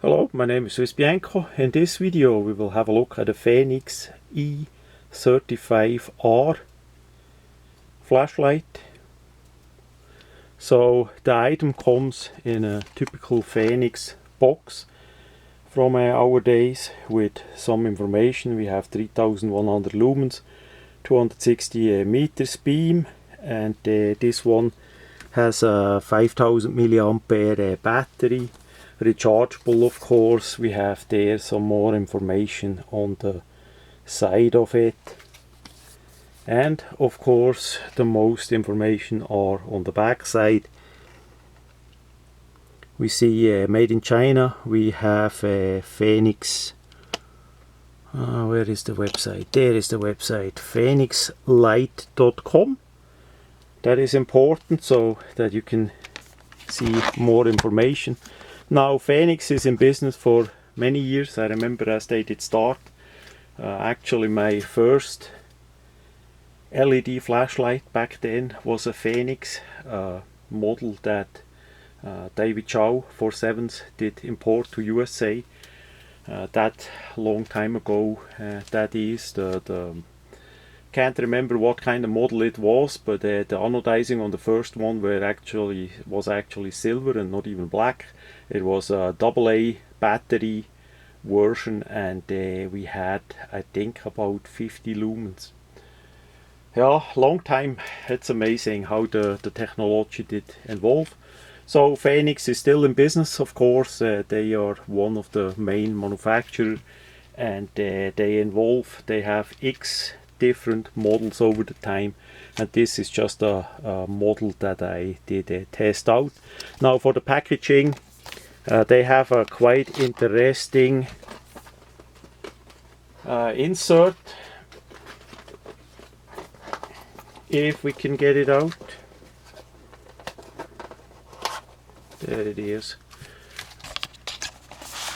Hello, my name is Swiss Bianco. In this video we will have a look at the Fenix e35r flashlight. So the item comes in a typical Fenix box from our days with some information. We have 3100 lumens, 260 meters beam, and this one has a 5000 milliampere battery. Rechargeable, of course. We have there some more information on the side of it, and of course the most information are on the back side. We see made in China. We have Fenix. Where is the website? There is the website, fenixlight.com. That is important so that you can see more information. Now, Fenix is in business for many years. I remember as they did start. Actually, my first LED flashlight back then was a Fenix model that David Chow 47s did import to USA. That long time ago. That is the can't remember what kind of model it was, but the anodizing on the first one was actually silver and not even black. It was a AA battery version, and we had, I think, about 50 lumens. Yeah, long time. It's amazing how the technology did evolve. So Fenix is still in business, of course. They are one of the main manufacturers, and they have X different models over the time, and this is just a model that I did test out. Now for the packaging, they have a quite interesting insert, if we can get it out. There it is.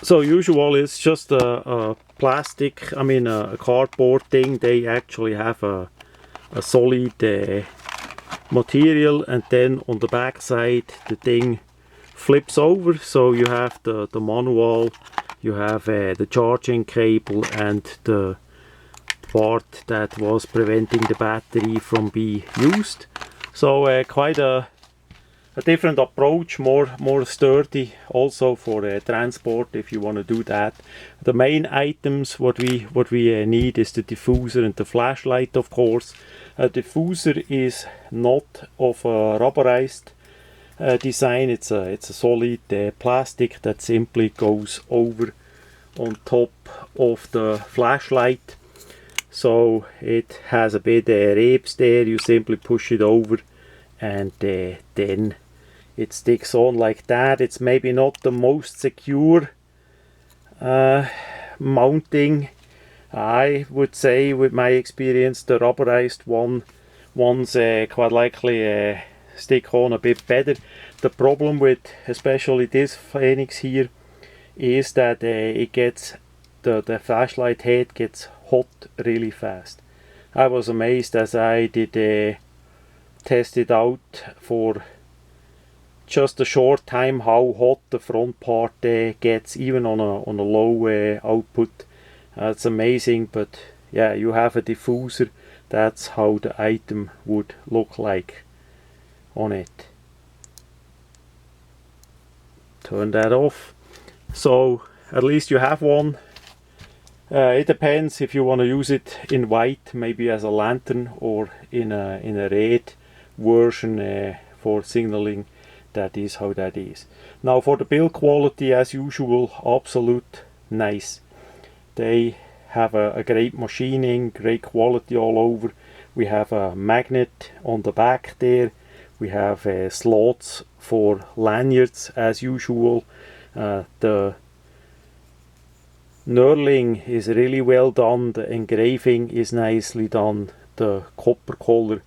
So usual it's just a plastic, a cardboard thing. They actually have a solid material, and then on the back side the thing flips over, so you have the manual, you have the charging cable, and the part that was preventing the battery from being used. So quite a different approach, more sturdy also for transport if you want to do that. The main items what we need is the diffuser and the flashlight, of course. A diffuser is not of a rubberized design. It's a solid plastic that simply goes over on top of the flashlight. So it has a bit ribs there. You simply push it over, and then it sticks on like that. It's maybe not the most secure mounting. I would say, with my experience, the rubberized ones quite likely stick on a bit better. The problem with especially this Fenix here is that it gets the flashlight head gets hot really fast. I was amazed as I did test it out for just a short time how hot the front part gets, even on a low output. It's amazing. But yeah, you have a diffuser. That's how the item would look like on it. Turn that off. So at least you have one. It depends if you want to use it in white, maybe as a lantern, or in a red version for signaling. That is how that is. Now for the build quality, as usual, absolute nice. They have a great machining, great quality all over. We have a magnet on the back there. We have slots for lanyards as usual. The knurling is really well done. The engraving is nicely done. The copper color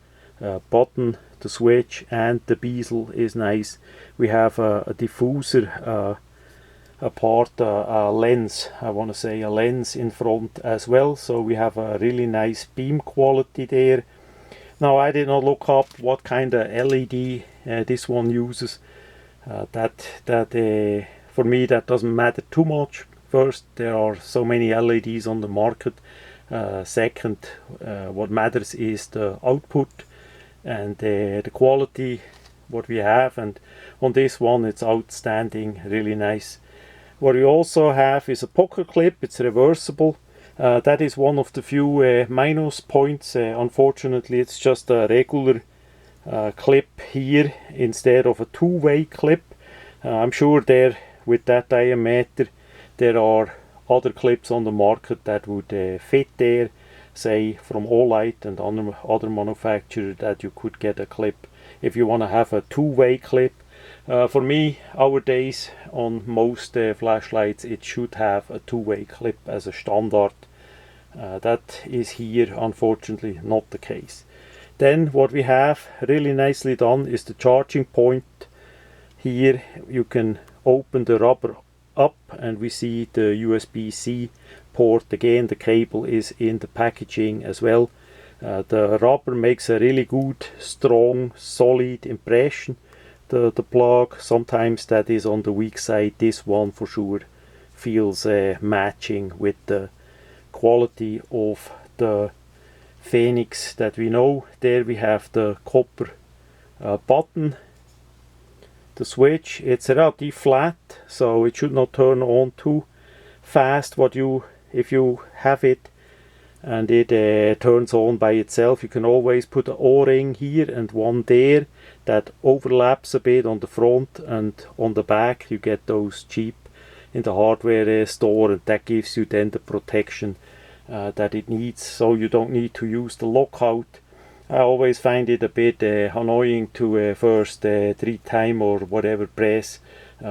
button, the switch, and the bezel is nice. We have a diffuser, a lens, I want to say a lens in front as well, so we have a really nice beam quality there. Now I did not look up what kind of LED this one uses. That for me that doesn't matter too much. First, there are so many LEDs on the market. Second, what matters is the output and the quality what we have, and on this one it's outstanding, really nice. What we also have is a pocket clip. It's reversible. That is one of the few minus points. Unfortunately, it's just a regular clip here instead of a two-way clip. I'm sure there with that diameter there are other clips on the market that would fit there, say from Olight and other manufacturers, that you could get a clip if you want to have a two-way clip. For me, nowadays on most flashlights it should have a two-way clip as a standard. That is here unfortunately not the case. Then what we have really nicely done is the charging point. Here you can open the rubber up and we see the USB-C port. Again, the cable is in the packaging as well. The rubber makes a really good, strong, solid impression. The plug, sometimes that is on the weak side. This one for sure feels matching with the quality of the Fenix that we know. There we have the copper button, the switch. It's relatively flat, so it should not turn on too fast. If you have it and it turns on by itself, you can always put an O-ring here and one there that overlaps a bit on the front, and on the back you get those cheap in the hardware store, and that gives you then the protection that it needs, so you don't need to use the lockout. I always find it a bit annoying to first 3 times or whatever press.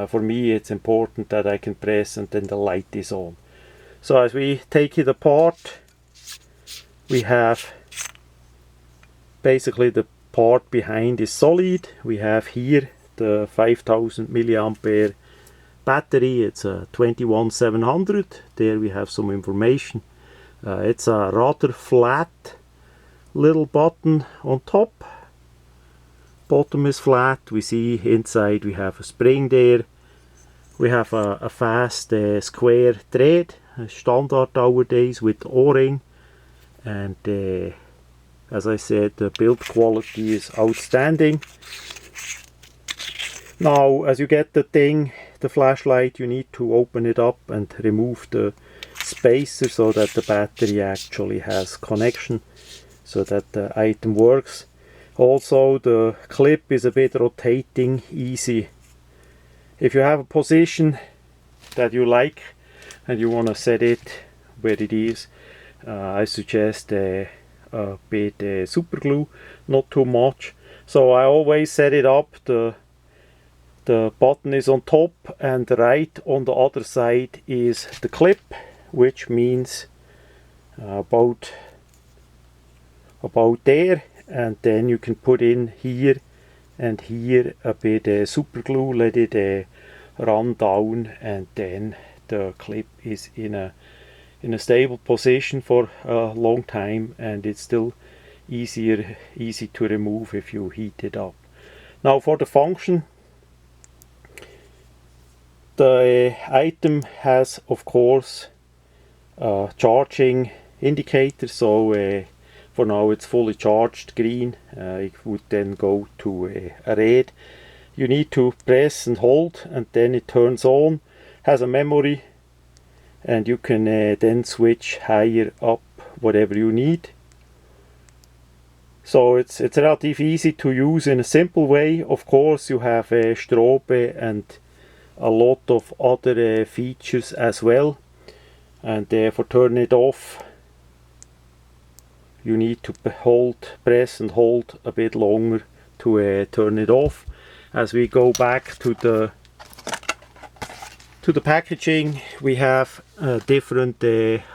For me it's important that I can press and then the light is on. So as we take it apart, we have basically the part behind is solid. We have here the 5000 milliampere battery. It's a 21700. There we have some information. It's a rather flat little button on top. Bottom is flat. We see inside we have a spring there. We have a fast square thread, standard nowadays with O-ring, and as I said, the build quality is outstanding. Now as you get the flashlight, you need to open it up and remove the spacer so that the battery actually has connection, so that the item works. Also the clip is a bit rotating easy. If you have a position that you like and you want to set it where it is, I suggest a bit super glue, not too much. So I always set it up, the button is on top and right on the other side is the clip, which means about there, and then you can put in here and here a bit super glue, let it run down, and then the clip is in a stable position for a long time, and it's still easy to remove if you heat it up. Now for the function, the item has of course a charging indicator, so for now it's fully charged green. It would then go to a red. You need to press and hold and then it turns on. Has a memory, and you can then switch higher up whatever you need. So it's relatively easy to use in a simple way. Of course you have a strobe and a lot of other features as well, and for turn it off you need to press and hold a bit longer to turn it off. As we go back to the packaging, we have different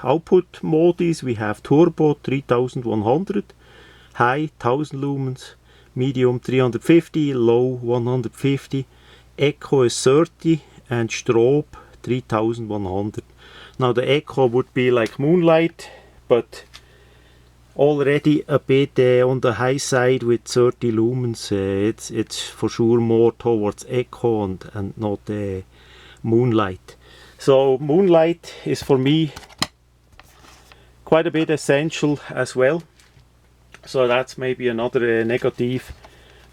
output modes. We have turbo 3100, high 1000 lumens, medium 350, low 150, echo is 30, and strobe 3100. Now the echo would be like moonlight, but already a bit on the high side with 30 lumens. It's for sure more towards echo and not moonlight. So moonlight is for me quite a bit essential as well. So that's maybe another negative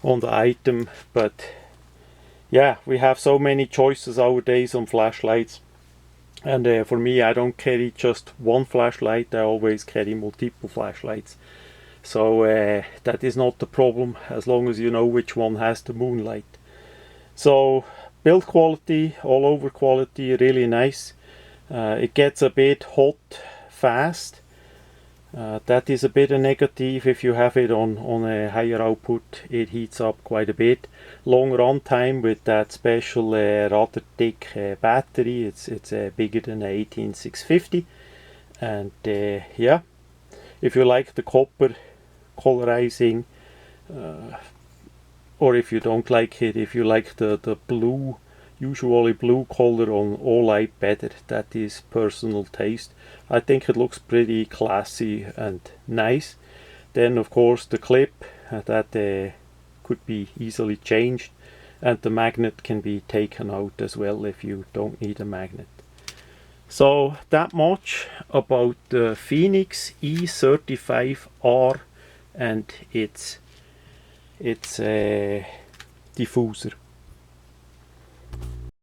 on the item, but yeah, we have so many choices nowadays on flashlights, and for me, I don't carry just one flashlight, I always carry multiple flashlights. So that is not the problem, as long as you know which one has the moonlight. So build quality, all over quality, really nice. It gets a bit hot fast. That is a bit a negative. If you have it on a higher output, it heats up quite a bit. Long run time with that special rather thick battery. It's bigger than a 18650, and yeah, if you like the copper colorizing, or if you don't like it, if you like the blue, usually blue color on all light better, that is personal taste. I think it looks pretty classy and nice. Then of course the clip, that could be easily changed, and the magnet can be taken out as well if you don't need a magnet. So that much about the Fenix e35r and its diffuser.